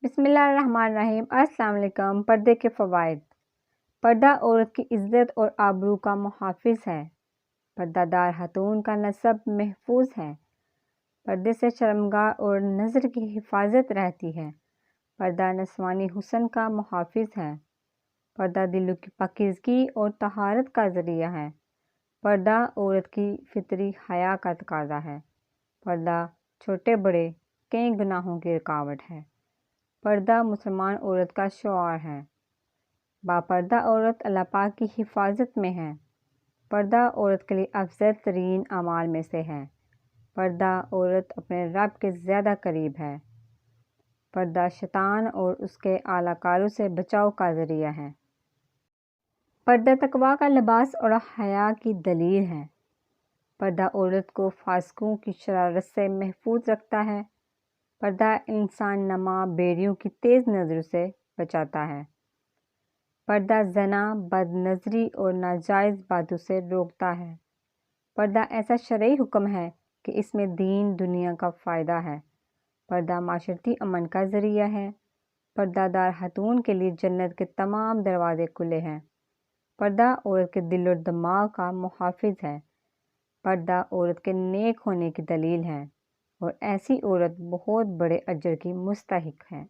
بسم اللہ الرحمن الرحیم۔ السلام علیکم۔ پردے کے فوائد۔ پردہ عورت کی عزت اور آبرو کا محافظ ہے۔ پردہ دار خاتون کا نسب محفوظ ہے۔ پردے سے شرمگاہ اور نظر کی حفاظت رہتی ہے۔ پردہ نسوانی حسن کا محافظ ہے۔ پردہ دلوں کی پاکیزگی اور طہارت کا ذریعہ ہے۔ پردہ عورت کی فطری حیا کا تقاضا ہے۔ پردہ چھوٹے بڑے کئی گناہوں کی رکاوٹ ہے۔ پردہ مسلمان عورت کا شعار ہے۔ باپردہ عورت اللہ پاک کی حفاظت میں ہے۔ پردہ عورت کے لیے افضل ترین اعمال میں سے ہے۔ پردہ عورت اپنے رب کے زیادہ قریب ہے۔ پردہ شیطان اور اس کے اعلی کاروں سے بچاؤ کا ذریعہ ہے۔ پردہ تقویٰ کا لباس اور حیا کی دلیل ہے۔ پردہ عورت کو فاسقوں کی شرارت سے محفوظ رکھتا ہے۔ پردہ انسان نما بیڑیوں کی تیز نظروں سے بچاتا ہے۔ پردہ زنا، بد نظری اور ناجائز باتوں سے روکتا ہے۔ پردہ ایسا شرعی حکم ہے کہ اس میں دین دنیا کا فائدہ ہے۔ پردہ معاشرتی امن کا ذریعہ ہے۔ پردہ دار خاتون کے لیے جنت کے تمام دروازے کھلے ہیں۔ پردہ عورت کے دل و دماغ کا محافظ ہے۔ پردہ عورت کے نیک ہونے کی دلیل ہے اور ایسی عورت بہت بڑے اجر کی مستحق ہے۔